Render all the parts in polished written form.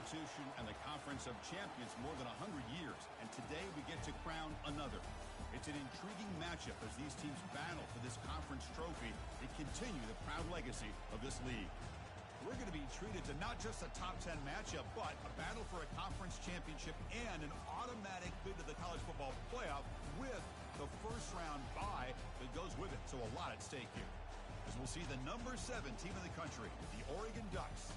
institution and the Conference of Champions more than 100 years, and today we get to crown another. It's an intriguing matchup as these teams battle for this conference trophy and continue the proud legacy of this league. We're going to be treated to not just a top 10 matchup, but a battle for a conference championship and an automatic bid to the college football playoff with the first round bye that goes with it. So a lot at stake here, as we'll see the number 7 team in the country, the Oregon Ducks,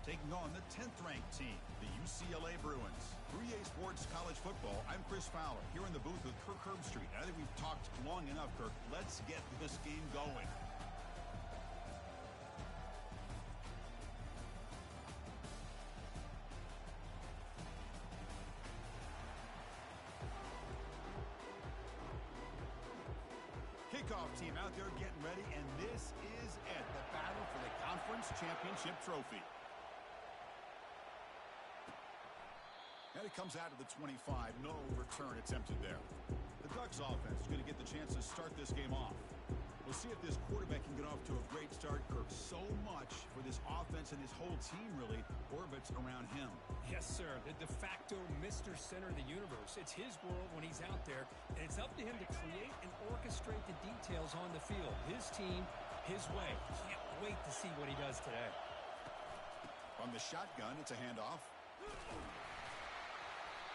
taking on the 10th-ranked team, the UCLA Bruins. For EA Sports College Football, I'm Chris Fowler, here in the booth with Kirk Herbstreit. I think we've talked long enough, Kirk. Let's get this game going. Kickoff team out there getting ready, and this is it, the battle for the conference championship trophy. And it comes out of the 25. No return attempted there. The Ducks offense is going to get the chance to start this game off. We'll see if this quarterback can get off to a great start, Kirk. So much for this offense, and his whole team really orbits around him. Yes, sir. The de facto Mr. Center of the universe. It's his world when he's out there, and it's up to him to create and orchestrate the details on the field. His team, his way. Can't wait to see what he does today. From the shotgun, it's a handoff.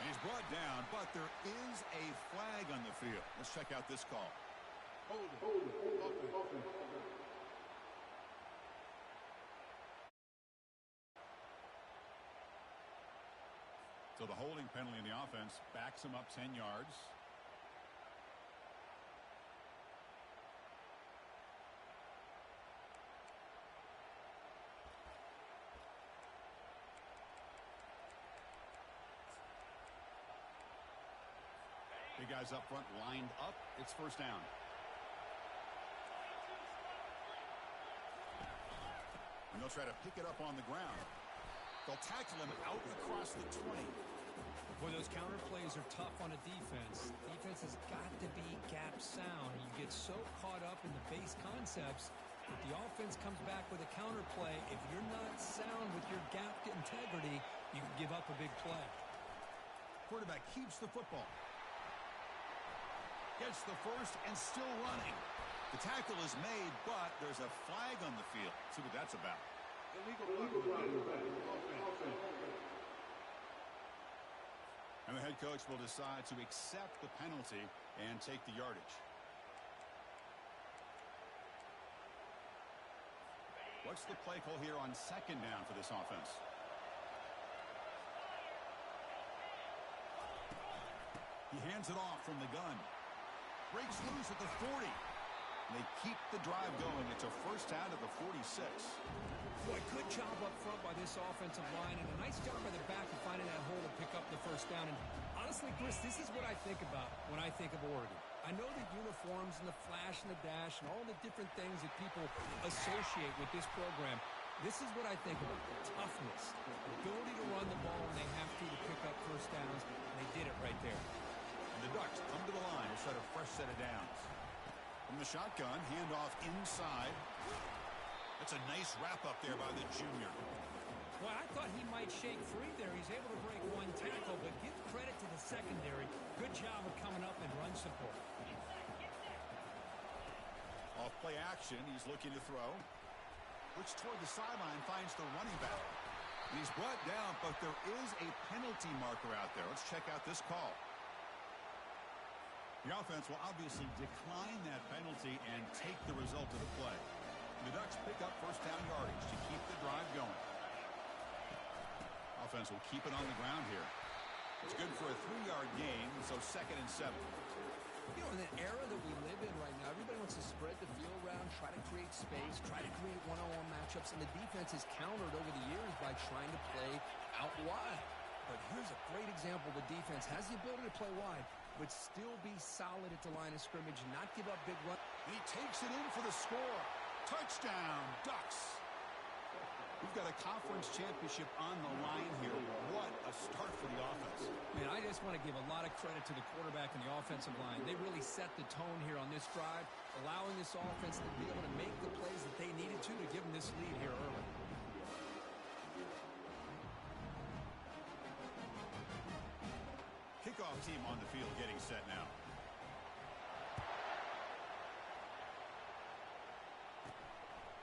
And he's brought down, but there is a flag on the field. Let's check out this call. Hold it. Open. So the holding penalty in the offense backs him up 10 yards. Big guys up front lined up. It's first down. And they'll try to pick it up on the ground. They'll tackle him out across the 20. Boy, those counter plays are tough on a defense. Defense has got to be gap sound. You get so caught up in the base concepts that the offense comes back with a counter play. If you're not sound with your gap integrity, you can give up a big play. Quarterback keeps the football. Gets the first and still running. The tackle is made, but there's a flag on the field. Let's see what that's about. And the head coach will decide to accept the penalty and take the yardage. What's the play call here on second down for this offense? He hands it off from the gun. Breaks loose at the 40. They keep the drive going. It's a first down at the 46. Boy, good job up front by this offensive line, and a nice job by the back of finding that hole to pick up the first down. And honestly, Chris, this is what I think about when I think of Oregon. I know the uniforms and the flash and the dash and all the different things that people associate with this program. This is what I think about: toughness, ability to run the ball when they have to pick up first downs, and they did it right there. And the Ducks come to the line to set a fresh set of downs. From the shotgun, handoff inside. That's a nice wrap-up there by the junior. Well, I thought he might shake free there. He's able to break one tackle, but give credit to the secondary. Good job of coming up and run support. Off play action, he's looking to throw. Looks toward the sideline, finds the running back. And he's brought down, but there is a penalty marker out there. Let's check out this call. The offense will obviously decline that penalty and take the result of the play. The Ducks pick up first down yardage to keep the drive going. Offense will keep it on the ground here. It's good for a 3-yard gain, so 2nd and 7. You know, in an era that we live in right now, everybody wants to spread the field around, try to create space, try to create one-on-one matchups, and the defense has countered over the years by trying to play out wide. But here's a great example. The defense has the ability to play wide, but still be solid at the line of scrimmage, not give up big run. And he takes it in for the score. Touchdown, Ducks. We've got a conference championship on the line here. What a start for the offense. Man, I just want to give a lot of credit to the quarterback and the offensive line. They really set the tone here on this drive, allowing this offense to be able to make the plays that they needed to give them this lead here early. team on the field getting set now.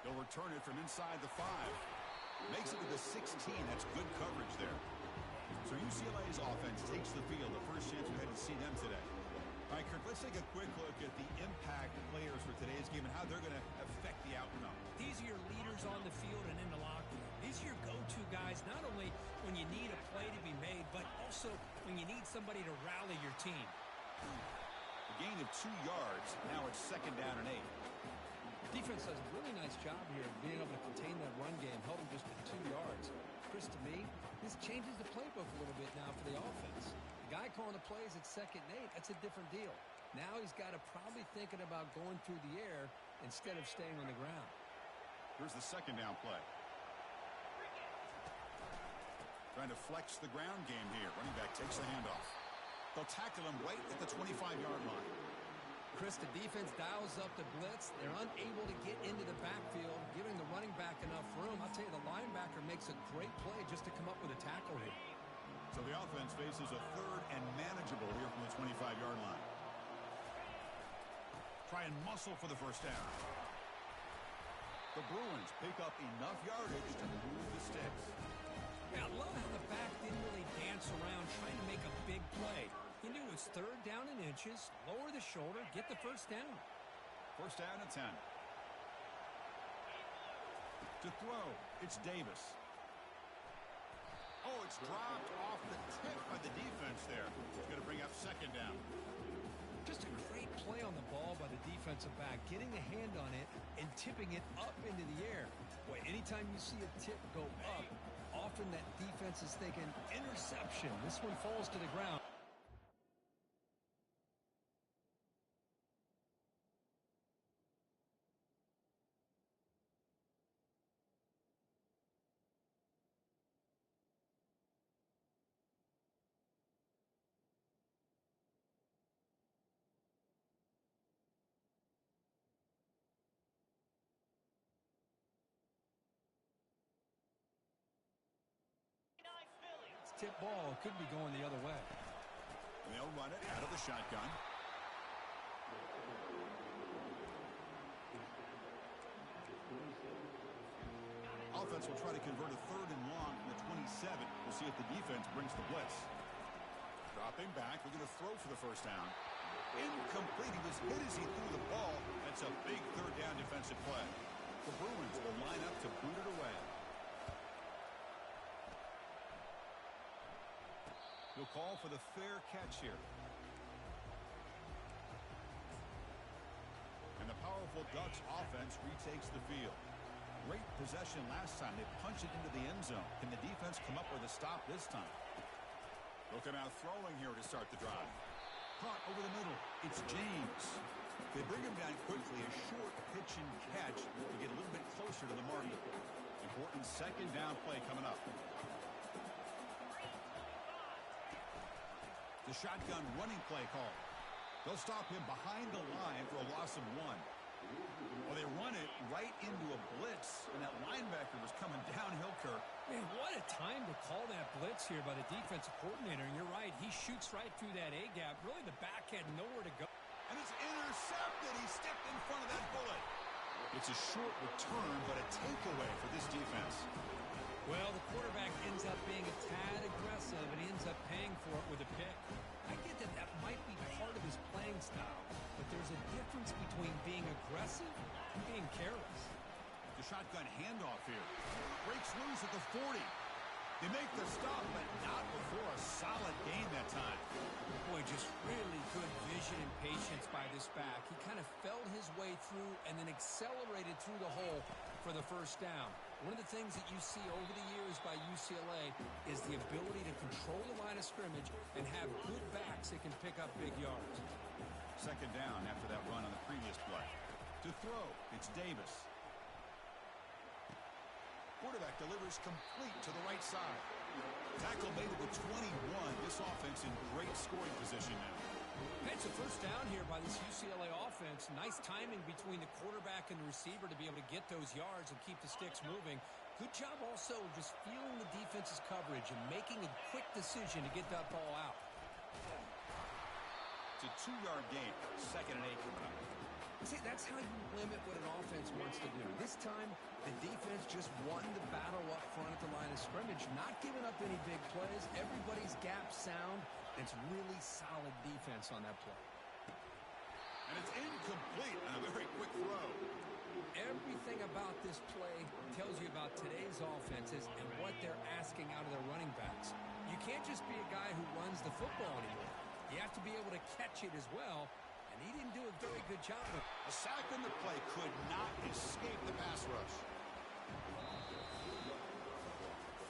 They'll return it from inside the 5. Makes it to the 16. That's good coverage there. So UCLA's offense takes the field. The first chance we had to see them today. All right, Kirk, let's take a quick look at the impact players for today's game and how they're going to affect the outcome. These are your leaders on the field and in the locker room. These are your go-to guys, not only when you need a play to be made, but also when you need somebody to rally your team. A gain of 2 yards. Now it's 2nd down and 8. Defense does a really nice job here of being able to contain that run game, held him just to 2 yards. Chris, to me, this changes the playbook a little bit now for the offense. The guy calling the plays at 2nd and 8, that's a different deal. Now he's got to probably thinking about going through the air instead of staying on the ground. Here's the 2nd down play. Trying to flex the ground game here. Running back takes the handoff. They'll tackle him right at the 25-yard line. Chris, the defense dials up the blitz. They're unable to get into the backfield, giving the running back enough room. I'll tell you, the linebacker makes a great play just to come up with a tackle here. So the offense faces a 3rd and manageable here from the 25-yard line. Try and muscle for the first down. The Bruins pick up enough yardage to move the sticks. Yeah, I love how the back didn't really dance around trying to make a big play. He knew it's 3rd down and inches, lower the shoulder, get the first down. First down and 10. To throw, it's Davis. Oh, it's dropped off the tip by the defense there. It's going to bring up 2nd down. Just a great play on the ball by the defensive back, getting a hand on it and tipping it up into the air. Boy, anytime you see a tip go up, often that defense is thinking interception. This one falls to the ground. Tip ball could be going the other way. They'll run it out of the shotgun. Offense will try to convert a 3rd and long from the 27. We'll see if the defense brings the blitz. Dropping back, looking to throw for the first down. Incomplete. He was hit as he threw the ball. That's a big 3rd down defensive play. The Bruins will line up to boot it away. He'll call for the fair catch here. And the powerful Ducks offense retakes the field. Great possession last time. They punched it into the end zone. Can the defense come up with a stop this time? Looking out throwing here to start the drive. Caught over the middle. It's James. They bring him down quickly. A short pitch and catch to get a little bit closer to the mark. Important 2nd down play coming up. The shotgun running play call. They'll stop him behind the line for a loss of 1. Well, they run it right into a blitz, and that linebacker was coming downhill, Kirk. Man, what a time to call that blitz here by the defensive coordinator. And you're right, he shoots right through that A-gap. Really, the back had nowhere to go. And it's intercepted. He stepped in front of that bullet. It's a short return, but a takeaway for this defense. Well, the quarterback ends up being a tad aggressive, and he ends up paying for it with a pick. I get that that might be part of his playing style, but there's a difference between being aggressive and being careless. The shotgun handoff here. Breaks loose at the 40. They make the stop, but not before a solid gain that time. Boy, just really good vision and patience by this back. He kind of felt his way through and then accelerated through the hole for the first down. One of the things that you see over the years by UCLA is the ability to control the line of scrimmage and have good backs that can pick up big yards. 2nd down after that run on the previous play. To throw, it's Davis. Quarterback delivers complete to the right side. Tackle made at the 21. This offense in great scoring position now. It's a first down here by this UCLA offense. Nice timing between the quarterback and the receiver to be able to get those yards and keep the sticks moving. Good job also just feeling the defense's coverage and making a quick decision to get that ball out. It's a 2-yard gain. 2nd and 8 coming up. See, that's how you limit what an offense wants to do. This time, the defense just won the battle up front at the line of scrimmage, not giving up any big plays. Everybody's gap sound. It's really solid defense on that play. And it's incomplete on a very quick throw. Everything about this play tells you about today's offenses and what they're asking out of their running backs. You can't just be a guy who runs the football anymore. You have to be able to catch it as well, and he didn't do a very good job of it. A sack in the play could not escape the pass rush.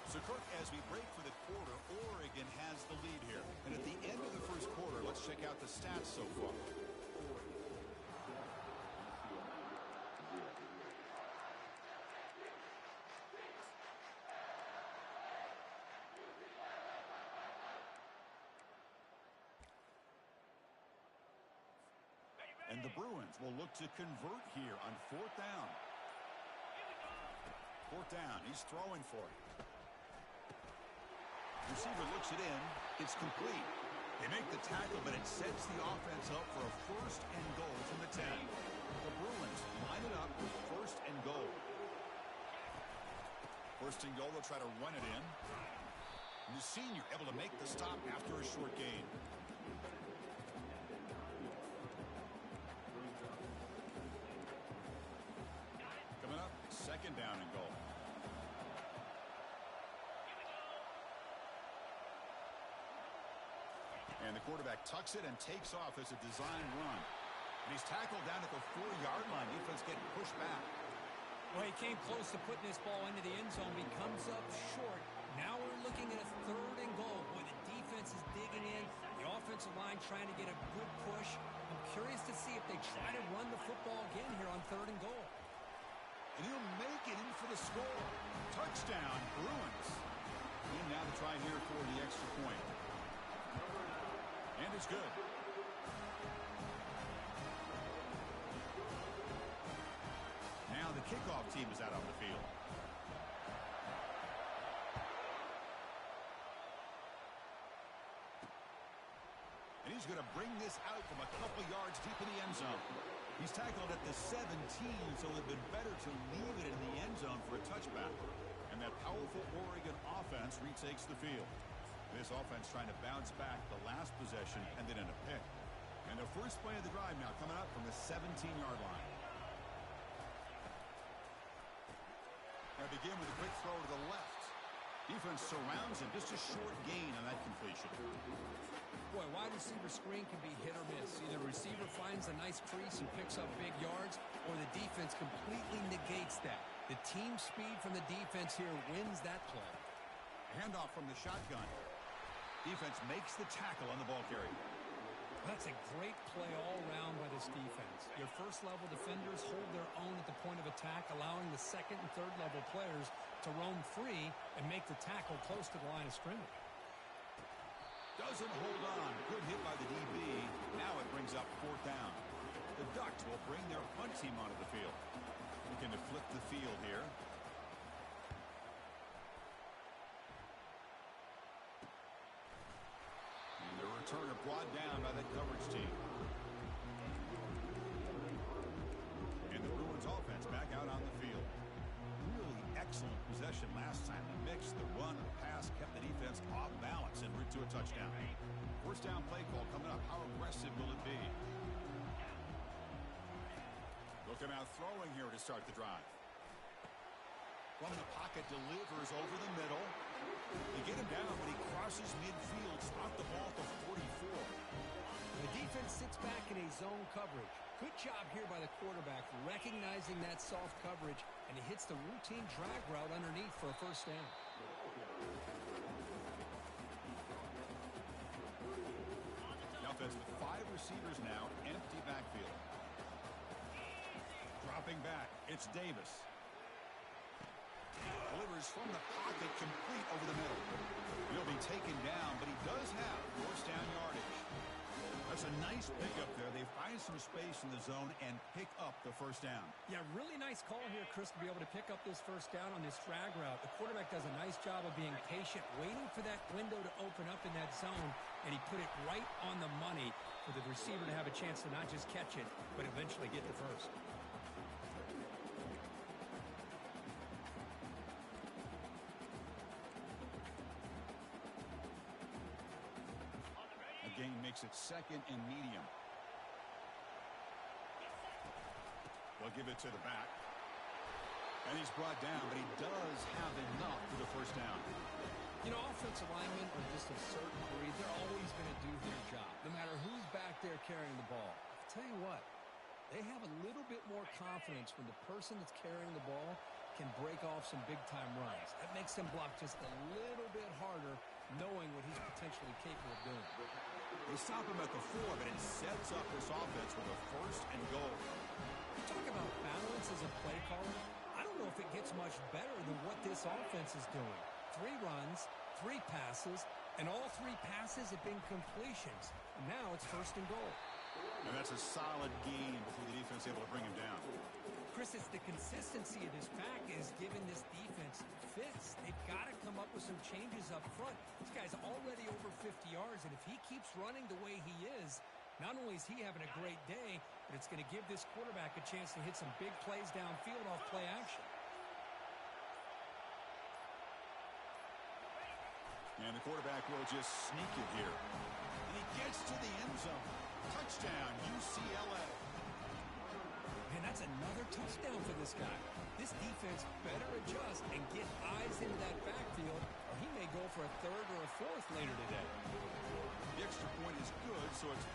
So, Kirk, as we break for the quarter, Oregon has the lead here. And at the end of the first quarter, let's check out the stats so far. And the Bruins will look to convert here on 4th down. 4th down. He's throwing for it. Receiver looks it in. It's complete. They make the tackle, but it sets the offense up for a 1st and goal from the 10. The Bruins line it up with 1st and goal. 1st and goal, they'll try to run it in. And the senior able to make the stop after a short gain. Coming up, 2nd down and goal. And the quarterback tucks it and takes off as a design run. And he's tackled down at the 4-yard line. Defense getting pushed back. Well, he came close to putting this ball into the end zone. He comes up short. Now we're looking at a 3rd and goal. Boy, the defense is digging in. The offensive line trying to get a good push. I'm curious to see if they try to run the football again here on 3rd and goal. And he'll make it in for the score. Touchdown, Bruins. And now to try here for the extra point. And it's good. Now the kickoff team is out on the field. And he's going to bring this out from a couple yards deep in the end zone. He's tackled at the 17, so it would have been better to leave it in the end zone for a touchback. And that powerful Oregon offense retakes the field. This offense trying to bounce back the last possession and then in a pick. And the first play of the drive now coming up from the 17-yard line. They begin with a quick throw to the left. Defense surrounds him. Just a short gain on that completion. Boy, wide receiver screen can be hit or miss. Either receiver finds a nice crease and picks up big yards, or the defense completely negates that. The team speed from the defense here wins that play. Handoff from the shotgun. Defense makes the tackle on the ball carrier. That's a great play all around by this defense. Your first-level defenders hold their own at the point of attack, allowing the 2nd and 3rd level players to roam free and make the tackle close to the line of scrimmage. Doesn't hold on. Good hit by the DB. Now it brings up 4th down. The Ducks will bring their punt team onto the field. Looking to flip the field here. And the returner brought down by that coverage team. And the Bruins offense back out on the field. Really excellent possession last time. The mix, the run, the pass kept the defense off balance en route to a touchdown. 1st down play call coming up. How aggressive will it be? Looking out throwing here to start the drive. From the pocket, delivers over the middle. They get him down, but he crosses midfield. Spot the ball to 44. The defense sits back in a zone coverage. Good job here by the quarterback, recognizing that soft coverage, and he hits the routine drag route underneath for a 1st down. The offense with 5 receivers now, empty backfield. Dropping back, it's Davis. Delivers from the pocket, complete over the middle. He'll be taken down, but he does have 1st down yardage. That's a nice pickup there. They find some space in the zone and pick up the 1st down. Yeah, really nice call here, Chris, to be able to pick up this 1st down on this drag route. The quarterback does a nice job of being patient, waiting for that window to open up in that zone, and he put it right on the money for the receiver to have a chance to not just catch it, but eventually get the first. The gain makes it second and medium. They'll give it to the back. And he's brought down, but he does have enough for the first down. You know, offensive linemen are just a certain breed. They're always going to do their job, no matter who's back there carrying the ball. I'll tell you what, they have a little bit more confidence when the person that's carrying the ball can break off some big-time runs. That makes them block just a little bit harder, knowing what he's potentially capable of doing. They stop him at the 4, but it sets up this offense with a first and goal. Talk about balance as a play caller. I don't know if it gets much better than what this offense is doing. 3 runs, 3 passes, and all 3 passes have been completions. And now it's first and goal. And that's a solid gain before the defense is able to bring him down. Chris, it's the consistency of this back is giving this defense fits. They've got to come up with some changes up front. This guy's already over 50 yards, and if he keeps running the way he is, not only is he having a great day, but it's going to give this quarterback a chance to hit some big plays downfield off play action. And the quarterback will just sneak it here. And he gets to the end zone. Touchdown, UCLA. Man, that's another touchdown for this guy. This defense better adjust and get eyes into that backfield, or he may go for a 3rd or a 4th later today. The extra point is good, so it's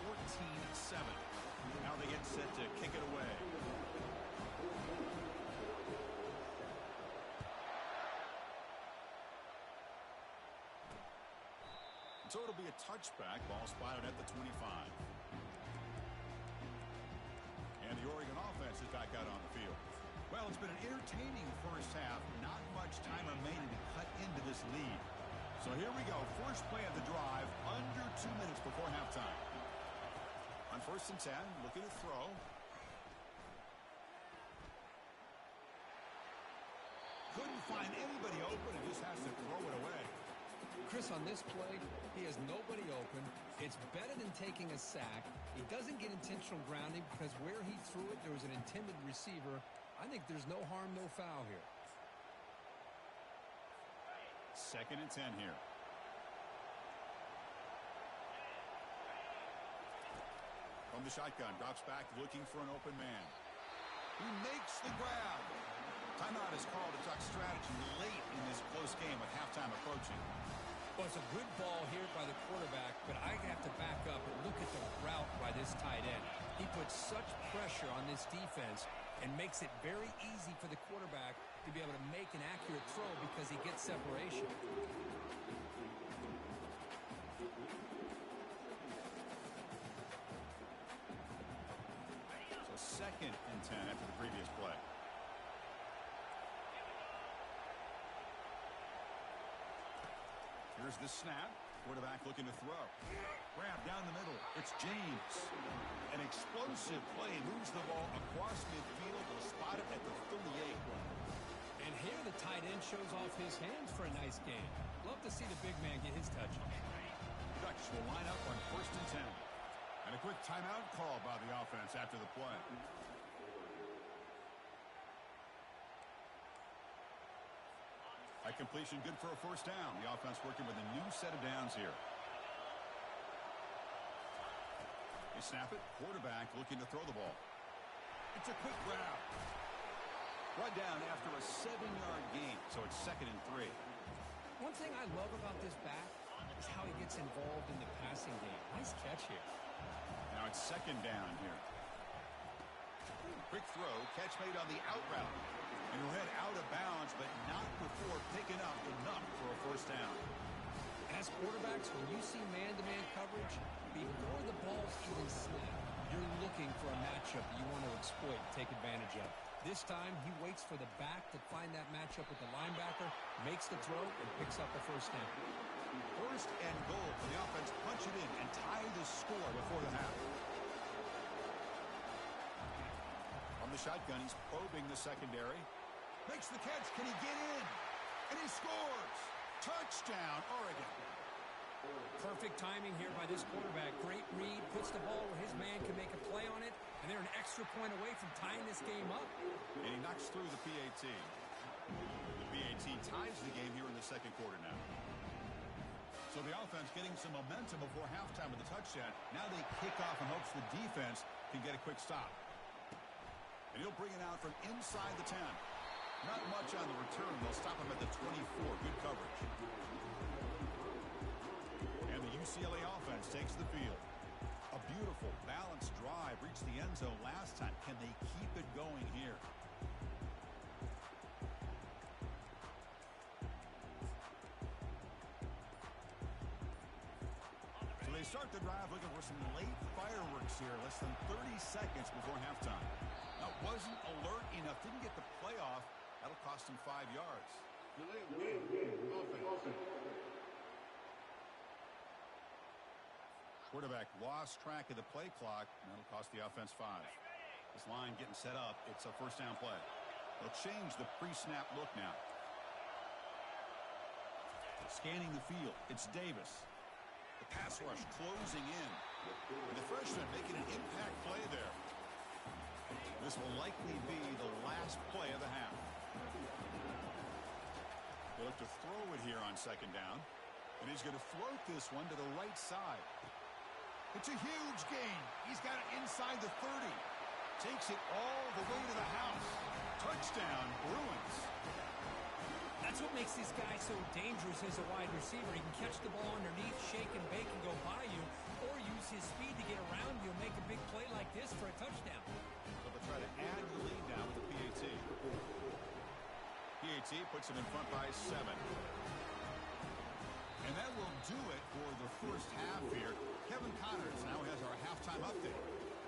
14-7. Now they get set to kick it away. So it'll be a touchback. Ball spotted at the 25. And the Oregon offense is back out on the field. Well, it's been an entertaining first half. Not much time remaining to cut into this lead. So here we go. First play of the drive, under 2 minutes before halftime. On 1st and 10, looking to throw. Couldn't find anybody open and just has to throw it away. Chris, on this play, he has nobody open. It's better than taking a sack. He doesn't get intentional grounding because where he threw it, there was an intended receiver. I think there's no harm, no foul here. 2nd and 10 here. From the shotgun, drops back looking for an open man. He makes the grab. Timeout is called to talk strategy late in this close game with halftime approaching. Well, it's a good ball here by the quarterback, but I have to back up and look at the route by this tight end. He puts such pressure on this defense and makes it very easy for the quarterback to be able to make an accurate throw because he gets separation. So 2nd and 10 after the previous play. Here's the snap. Quarterback looking to throw. Grab down the middle. It's James. An explosive play. Moves the ball across midfield. Will spot it at the 38. And here the tight end shows off his hands for a nice game. Love to see the big man get his touches. Ducks will line up on 1st and 10. And a quick timeout call by the offense after the play. At completion, good for a first down. The offense working with a new set of downs here. They snap it. Quarterback looking to throw the ball. It's a quick grab. Brought down after a 7-yard gain, so it's 2nd and 3. One thing I love about this back is how he gets involved in the passing game. Nice catch here. Now it's 2nd down here. Quick throw, catch made on the out route. And he'll head out of bounds, but not before picking up enough for a first down. As quarterbacks, when you see man-to-man coverage, before the ball's even snapped, you're looking for a matchup you want to exploit and take advantage of. This time, he waits for the back to find that matchup with the linebacker, makes the throw, and picks up the first down. 1st and goal for the offense. Punch it in and tie the score before the half. On the shotgun, he's probing the secondary. Makes the catch. Can he get in? And he scores. Touchdown, Oregon. Perfect timing here by this quarterback. Great read, puts the ball where his man can make a play on it, and they're an extra point away from tying this game up. And he knocks through the PAT. The PAT ties the game here in the second quarter now. So the offense getting some momentum before halftime with the touchdown. Now they kick off in hopes the defense can get a quick stop. And he'll bring it out from inside the 10. Not much on the return. They'll stop him at the 24. Good coverage. And the UCLA offense takes the field. A beautiful, balanced drive. Reached the end zone last time. Can they keep it going here? So they start the drive looking for some late fireworks here. Less than 30 seconds before halftime. Now, wasn't alert enough. Didn't get the play off. That'll cost him 5 yards. Quarterback lost track of the play clock, and that'll cost the offense 5. This line getting set up. It's a first down play. They'll change the pre-snap look now. Scanning the field. It's Davis. The pass rush closing in. And the freshman making an impact play there. This will likely be the last play of the half. They look to throw it here on second down. And he's going to float this one to the right side. It's a huge gain. He's got it inside the 30. Takes it all the way to the house. Touchdown, Bruins. That's what makes this guy so dangerous as a wide receiver. He can catch the ball underneath, shake and bake and go by you, or use his speed to get around you and make a big play like this for a touchdown. So they'll try to add the lead now with the PAT. PAT puts him in front by 7. And that will do it for the first half here. Kevin Connors now has our halftime update.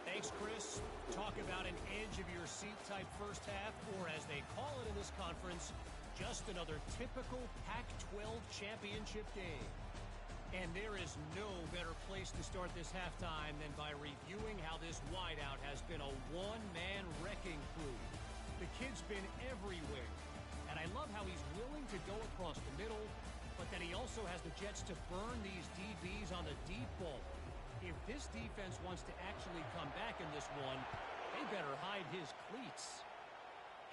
Thanks, Chris. Talk about an edge-of-your-seat type first half, or as they call it in this conference, just another typical Pac-12 championship game. And there is no better place to start this halftime than by reviewing how this wideout has been a one-man wrecking crew. The kid's been everywhere. And I love how he's willing to go across the middle, but that he also has the jets to burn these DBs on the deep ball. If this defense wants to actually come back in this one, they better hide his cleats.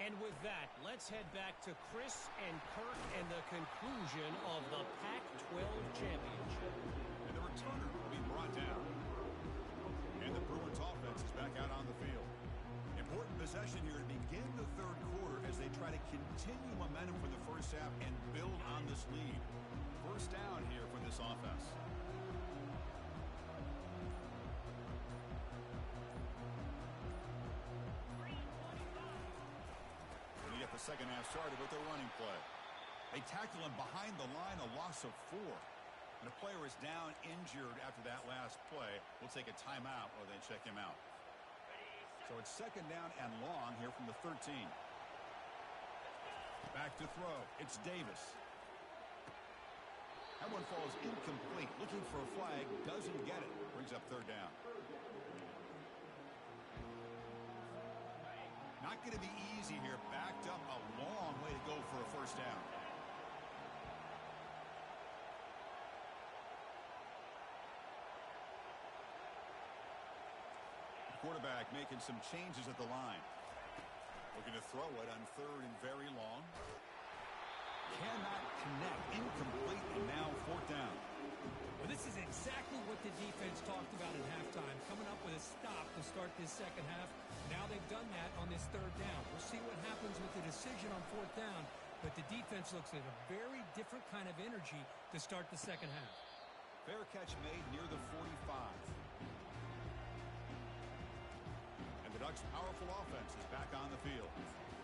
And with that, let's head back to Chris and Kirk and the conclusion of the Pac-12 championship. And the returner will be brought down. And the Bruins offense is back out on the field. Important possession here to begin the third quarter as they try to continue momentum from the first half and build on this lead. First down here for this offense. And you get the second half started with their running play. They tackle him behind the line, a loss of 4. And a player is down injured after that last play. We'll take a timeout while they check him out. So it's second down and long here from the 13. Back to throw. It's Davis. That one falls incomplete. Looking for a flag. Doesn't get it. Brings up third down. Not going to be easy here. Backed up a long way to go for a first down. Quarterback making some changes at the line. Looking to throw it on third and very long. Cannot connect. Incomplete, and now fourth down. Well, this is exactly what the defense talked about at halftime, coming up with a stop to start this second half. Now they've done that on this third down. We'll see what happens with the decision on fourth down, but the defense looks like a very different kind of energy to start the second half. Fair catch made near the 45. The Ducks' powerful offense is back on the field.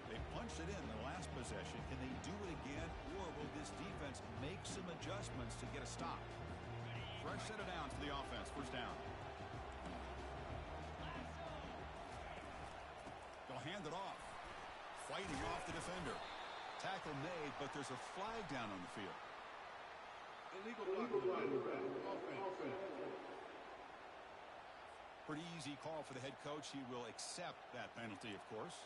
They punched it in the last possession. Can they do it again, or will this defense make some adjustments to get a stop? Fresh set of downs for the offense. First down. They'll hand it off. Fighting off the defender. Tackle made, but there's a flag down on the field. Illegal offense. Pretty easy call for the head coach. He will accept that penalty, of course.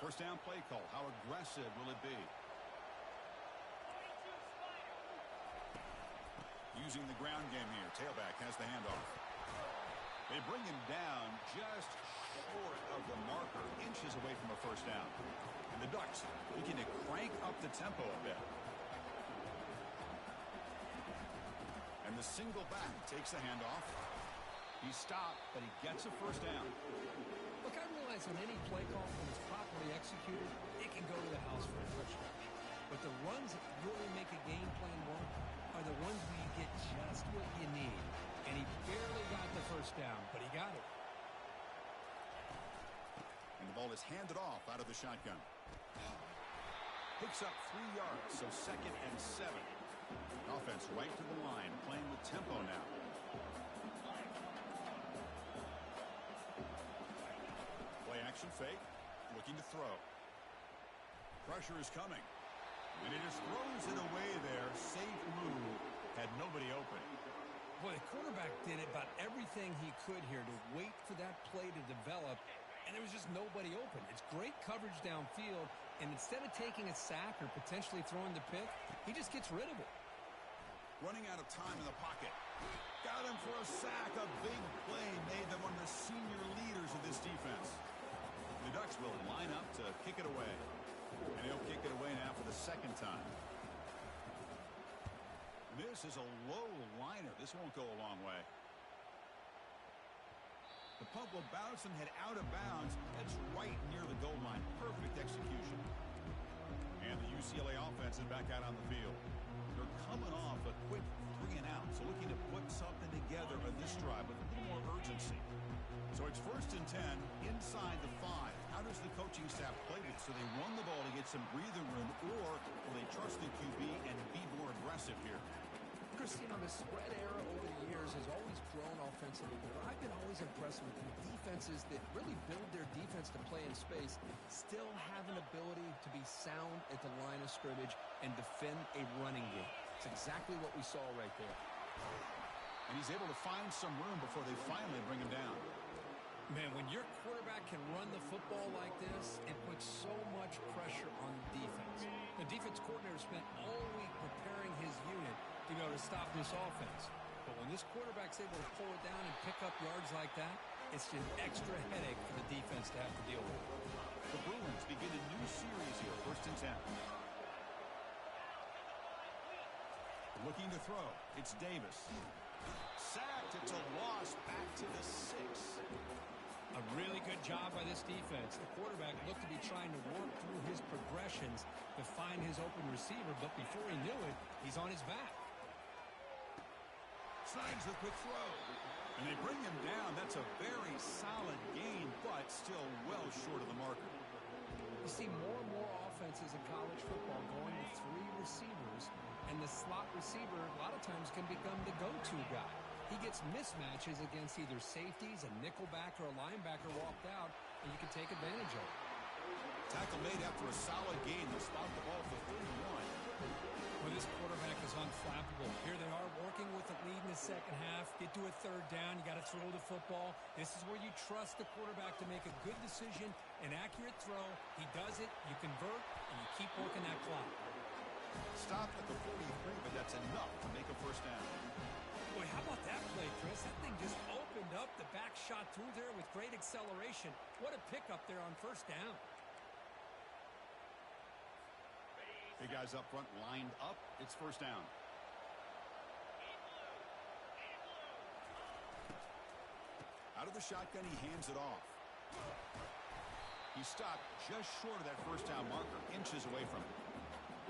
First down play call. How aggressive will it be? using the ground game here. Tailback has the handoff. They bring him down just short of the marker, inches away from a first down. And the Ducks begin to crank up the tempo a bit. And the single back takes the handoff. He stopped, but he gets a first down. Look, I realize on any play call, when it's properly executed, it can go to the house for a touchdown. But the runs that really make a game plan work are the ones where you get just what you need. And he barely got the first down, but he got it. And the ball is handed off out of the shotgun. Picks up 3 yards, so 2nd and 7. Offense right to the line, playing with tempo now. Play action fake, looking to throw. Pressure is coming. And he just throws it away there. Safe move. Had nobody open. Boy, the quarterback did about everything he could here to wait for that play to develop, and there was just nobody open. It's great coverage downfield, and instead of taking a sack or potentially throwing the pick, he just gets rid of it. Running out of time in the pocket. Got him for a sack. A big play made them one of the senior leaders of this defense. The Ducks will line up to kick it away. And he'll kick it away now for the 2nd time. This is a low liner. This won't go a long way. The punt will bounce and head out of bounds. That's right near the goal line. Perfect execution. And the UCLA offense is back out on the field. They're coming off a quick 3 and out, so looking to put something together on this drive with a little more urgency. So it's 1st and 10 inside the 5. How does the coaching staff play this? So they run the ball to get some breathing room, or will they trust the QB and be more aggressive here? Christine, the spread era over the years has always grown offensively, but I've been always impressed with the defenses that really build their defense to play in space, still have an ability to be sound at the line of scrimmage and defend a running game. It's exactly what we saw right there. And he's able to find some room before they finally bring him down. Man, when your quarterback can run the football like this, it puts so much pressure on the defense. The defense coordinator spent all week preparing his unit to be able to stop this offense. But when this quarterback's able to pull it down and pick up yards like that, it's just extra headache for the defense to have to deal with. The Bruins begin a new series here, 1st and 10. Looking to throw. It's Davis. Sacked. It's a loss back to the 6. A really good job by this defense. The quarterback looked to be trying to work through his progressions to find his open receiver, but before he knew it, he's on his back. Slides the quick throw. And they bring him down. That's a very solid gain, but still well short of the marker. You see more and more offenses in college football going to 3 receivers, and the slot receiver a lot of times can become the go-to guy. He gets mismatches against either safeties, a nickelback, or a linebacker walked out, and you can take advantage of it. Tackle made after a solid gain. They'll spot the ball for 31. Well, this quarterback is unflappable. Here they are working with the lead in the 2nd half. Get to a 3rd down. You got to throw the football. This is where you trust the quarterback to make a good decision, an accurate throw. He does it, you convert, and you keep working that clock. Stop at the 43, but that's enough to make a first down. Boy, how about that play, Chris? That thing just opened up. The back shot through there with great acceleration. What a pickup there on first down. Big guys up front lined up. It's first down. Out of the shotgun, he hands it off. He stopped just short of that first down marker, inches away from it.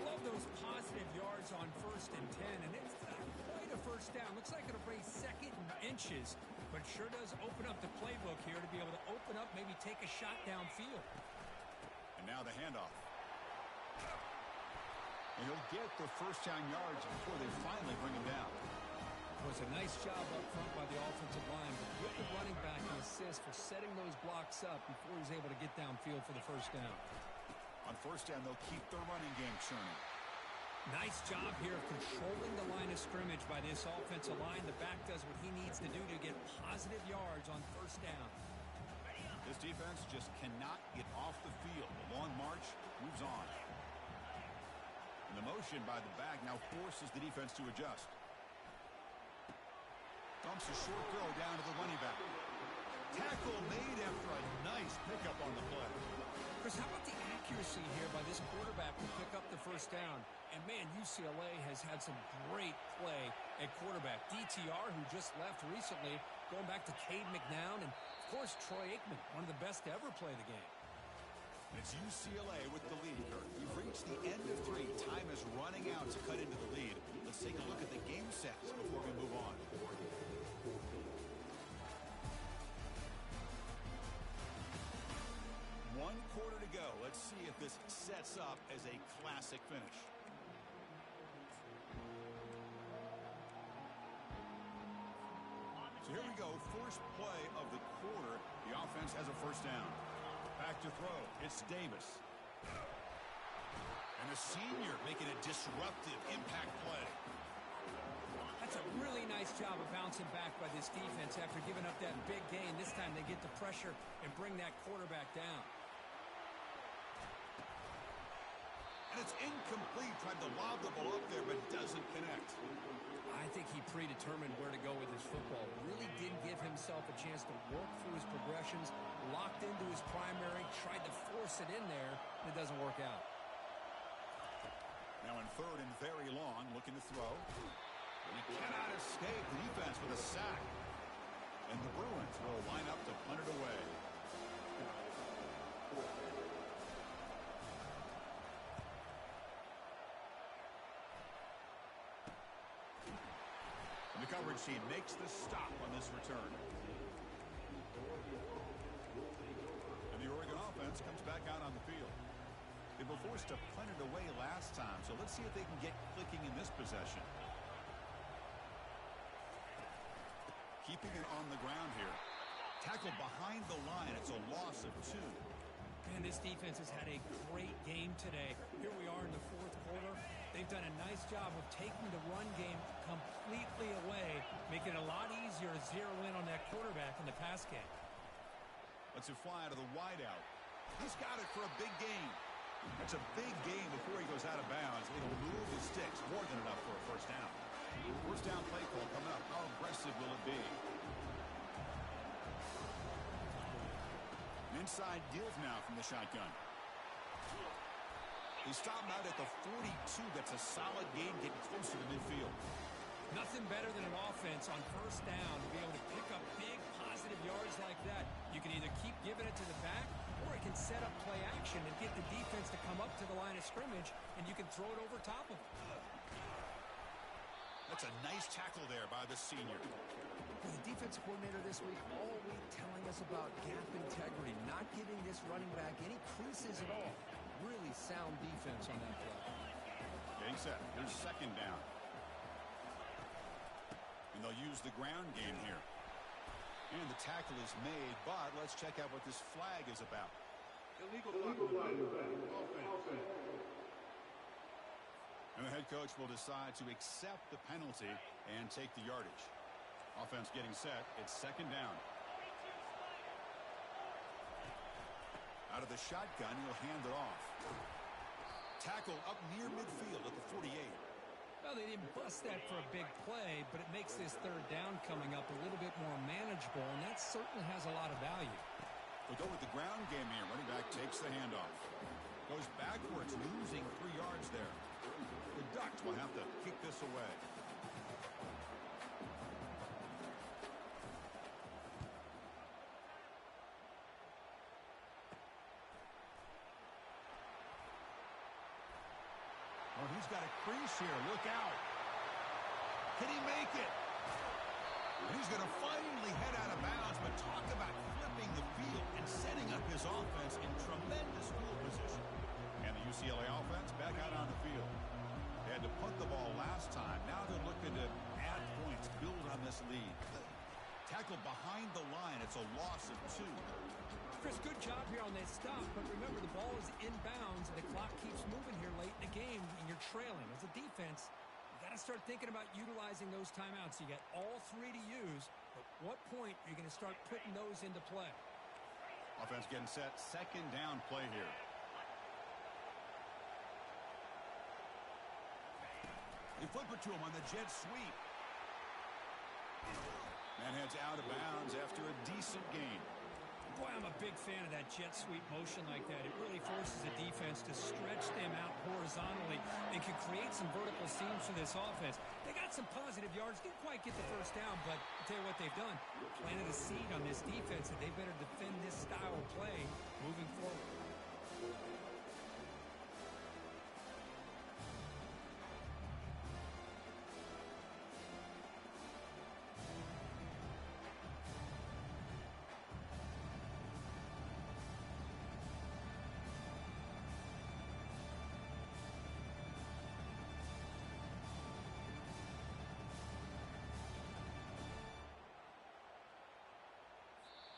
Love those positive yards on 1st and 10, and it's quite a first down. Looks like it'll bring 2nd and inches, but sure does open up the playbook here to be able to open up, maybe take a shot downfield. And now the handoff. And he'll get the first down yards before they finally bring him down. It was a nice job up front by the offensive line, but with the running back and assist for setting those blocks up before he's able to get downfield for the first down. On first down, they'll keep their running game churning. Nice job here of controlling the line of scrimmage by this offensive line. The back does what he needs to do to get positive yards on first down. This defense just cannot get off the field. The long march moves on. And the motion by the back now forces the defense to adjust. Dumps a short throw down to the running back. Tackle made after a nice pickup on the play. Chris, how about the accuracy here by this quarterback to pick up the first down? And, man, UCLA has had some great play at quarterback. DTR, who just left recently, going back to Cade McNown, and, of course, Troy Aikman, one of the best to ever play the game. It's UCLA with the lead. We've reached the end of 3. Time is running out to cut into the lead. Let's take a look at the game sets before we move on. One quarter to go. Let's see if this sets up as a classic finish. So here we go. First play of the quarter. The offense has a first down. Back to throw. It's Davis. And a senior making a disruptive impact play. That's a really nice job of bouncing back by this defense after giving up that big gain. This time they get the pressure and bring that quarterback down. And it's incomplete. Tried to lob the ball up there, but doesn't connect. I think he predetermined where to go with his football. Really didn't give himself a chance to work through his progressions. Locked into his primary. Tried to force it in there. And it doesn't work out. Now in third and very long. Looking to throw. But he cannot escape the defense with a sack. And the Bruins will line up to punt it away. And the coverage team makes the stop on this return. And the Oregon offense comes back out on the field. They were forced to punt it away last time, so let's see if they can get clicking in this possession. Keeping it on the ground here. Tackle behind the line. It's a loss of 2. Man, this defense has had a great game today. Here we are in the fourth quarter. They've done a nice job of taking the run game completely away, making it a lot easier to zero in on that quarterback in the pass game. Let's it fly to the wideout. He's got it for a big gain. That's a big gain before he goes out of bounds. It'll move the sticks more than enough for a first down. First down play call coming up. How aggressive will it be? An inside give now from the shotgun. He stopped out at the 42. That's a solid gain, getting closer to midfield. Nothing better than an offense on first down to be able to pick up big positive yards like that. You can either keep giving it to the back, or it can set up play action and get the defense to come up to the line of scrimmage, and you can throw it over top of it. That's a nice tackle there by the senior. The defensive coordinator this week all week telling us about gap integrity, not giving this running back any creases at all. Really sound defense on that play. Getting set. Here's second down. And they'll use the ground game here. And the tackle is made, but let's check out what this flag is about. Illegal offense. And the head coach will decide to accept the penalty and take the yardage. Offense getting set. It's second down. Out of the shotgun, he'll hand it off. Tackle up near midfield at the 48. Well, they didn't bust that for a big play, but it makes this third down coming up a little bit more manageable, and that certainly has a lot of value. We'll go with the ground game here. Running back takes the handoff. Goes backwards, losing 3 yards there. The Ducks will have to kick this away. Oh, he's got a crease here. Look out. Can he make it? He's going to finally head out of bounds, but talk about flipping the field and setting up his offense in tremendous field position. And the UCLA offense back out on the field. They had to punt the ball last time. Now they're looking to add points, build on this lead. Tackle behind the line. It's a loss of 2. Chris, good job here on that stop, but remember the ball is inbounds and the clock keeps moving here late in the game and you're trailing. As a defense, you got to start thinking about utilizing those timeouts. You got all 3 to use, but what point are you going to start putting those into play? Offense getting set. Second down play here. They flip it to him on the jet sweep. And heads out of bounds after a decent gain. Boy, I'm a big fan of that jet sweep motion like that. It really forces the defense to stretch them out horizontally and can create some vertical seams for this offense. They got some positive yards, didn't quite get the first down, but I'll tell you what they've done. Planted a seed on this defense, and they better defend this style of play moving forward.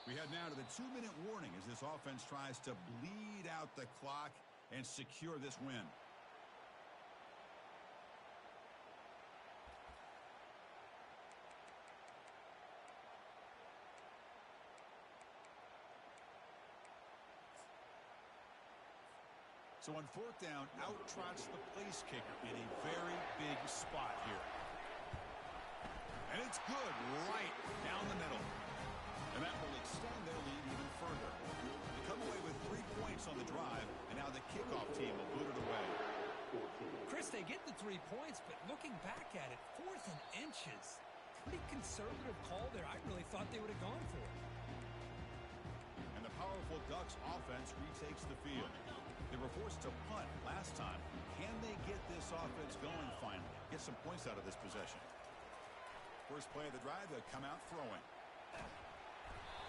We head now to the 2-minute warning as this offense tries to bleed out the clock and secure this win. So on 4th down, out trots the place kicker in a very big spot here. And it's good right down the middle. And that will extend their lead even further. They come away with 3 points on the drive, and now the kickoff team will boot it away. Chris, they get the 3 points, but looking back at it, 4th and inches. Pretty conservative call there. I really thought they would have gone for it. And the powerful Ducks offense retakes the field. They were forced to punt last time. Can they get this offense going finally? Get some points out of this possession. First play of the drive, they come out throwing.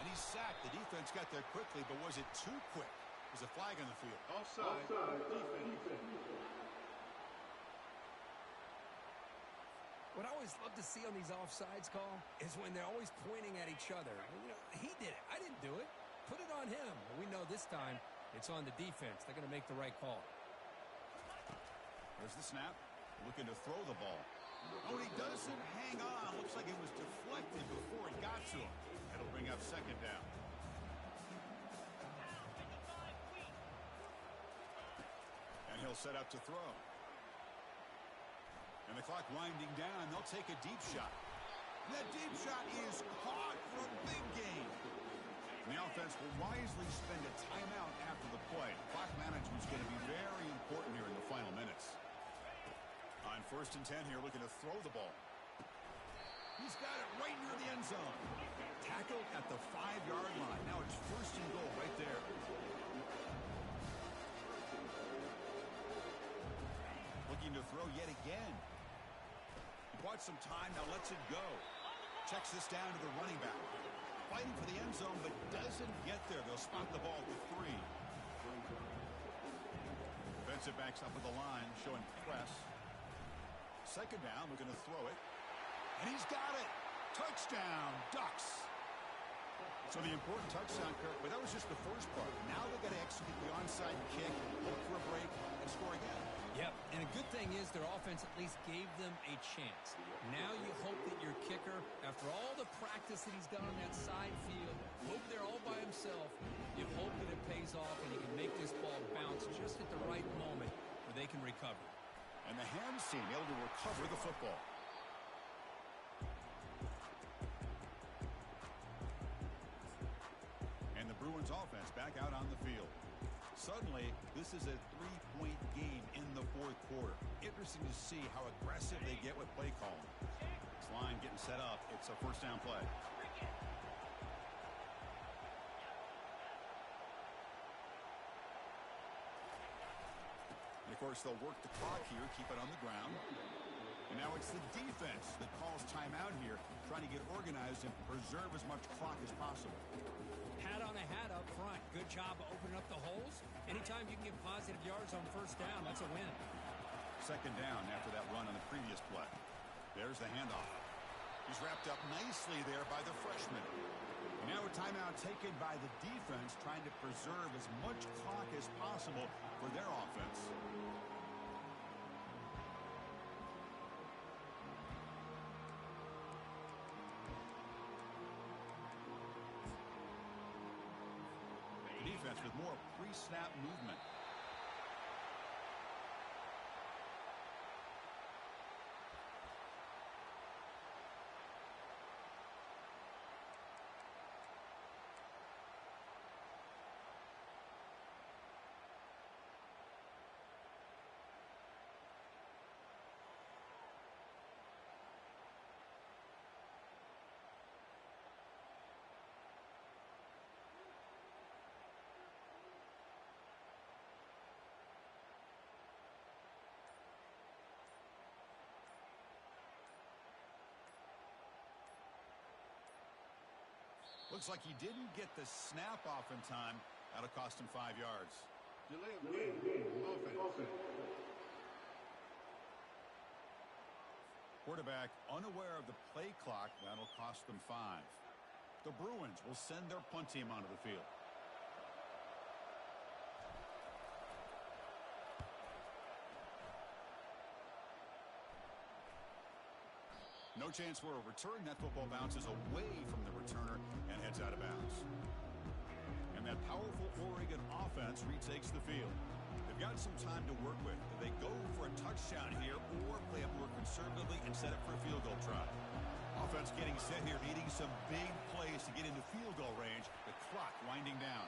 And he's sacked. The defense got there quickly, but was it too quick? There's a flag on the field. Offside. Defense. What I always love to see on these offsides call is when they're always pointing at each other. You know, he did it. I didn't do it. Put it on him. We know this time it's on the defense. They're going to make the right call. There's the snap. Looking to throw the ball. Oh, he doesn't hang on. Looks like it was deflected before it got to him. That'll bring up 2nd down. And he'll set up to throw. And the clock winding down. They'll take a deep shot. And that deep shot is caught for a big gain. And the offense will wisely spend a timeout after the play. Clock management is going to be very important here in the final minutes. On 1st and 10 here, looking to throw the ball. He's got it right near the end zone. Tackled at the 5-yard line. Now it's 1st and goal right there. Looking to throw yet again. He bought some time, now lets it go. Checks this down to the running back. Fighting for the end zone, but doesn't get there. They'll spot the ball at the 3. Defensive backs up at the line, showing press. 2nd down, we're going to throw it. And he's got it. Touchdown, Ducks. So the important touchdown, Kirk, but that was just the first part. Now they've got to execute the onside kick, look for a break, and score again. Yep, and a good thing is their offense at least gave them a chance. Now you hope that your kicker, after all the practice that he's done on that side field, hope they're all by himself, you hope that it pays off and he can make this ball bounce just at the right moment where they can recover. And the hands team able to recover the football. And the Bruins offense back out on the field. Suddenly, this is a 3-point game in the 4th quarter. Interesting to see how aggressive they get with play calling. This line getting set up. It's a 1st down play. And of course, they'll work the clock here, keep it on the ground. And now it's the defense that calls timeout here, trying to get organized and preserve as much clock as possible. Hat on a hat up front. Good job of opening up the holes. Anytime you can get positive yards on 1st down, that's a win. 2nd down after that run on the previous play. There's the handoff. He's wrapped up nicely there by the freshman. And now a timeout taken by the defense, trying to preserve as much clock as possible for their offense. Defense with more pre-snap movement. Looks like he didn't get the snap off in time. That'll cost him 5 yards. Delay of game. Offense. Quarterback unaware of the play clock. That'll cost them 5. The Bruins will send their punt team onto the field. No chance for a return. That football bounces away from the returner and heads out of bounds. And that powerful Oregon offense retakes the field. They've got some time to work with. Do they go for a touchdown here or play up more conservatively and set up for a field goal try? Offense getting set here, needing some big plays to get into field goal range. The clock winding down.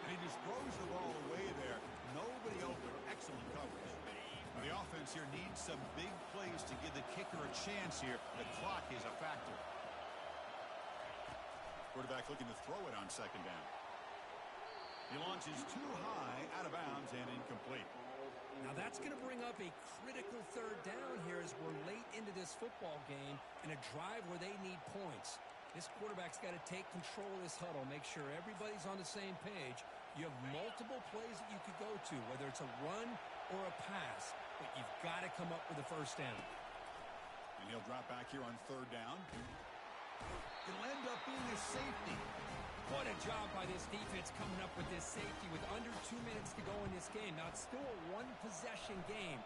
And he just throws the ball away there. Nobody open. Excellent coverage. The offense here needs some big plays to give the kicker a chance here. The clock is a factor. Quarterback looking to throw it on second down. He launches too high, out of bounds, and incomplete. Now that's going to bring up a critical third down here as we're late into this football game in a drive where they need points. This quarterback's got to take control of this huddle, make sure everybody's on the same page. You have multiple plays that you could go to, whether it's a run or a pass, but you've got to come up with a first down. And he'll drop back here on third down. It'll end up being a safety. What a job by this defense coming up with this safety with under 2 minutes to go in this game. Now, it's still a one-possession game.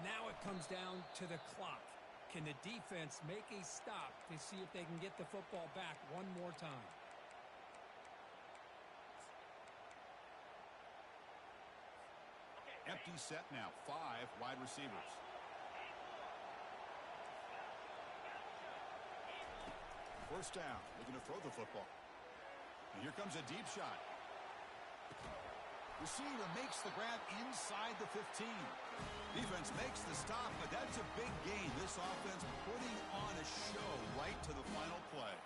Now it comes down to the clock. Can the defense make a stop to see if they can get the football back one more time? Empty set now. 5 wide receivers. First down. Looking to throw the football. And here comes a deep shot. Receiver makes the grab inside the 15. Defense makes the stop, but that's a big gain. This offense putting on a show right to the final play.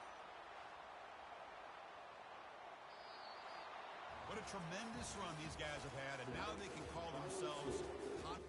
What a tremendous run these guys have had, and now they can call themselves hot.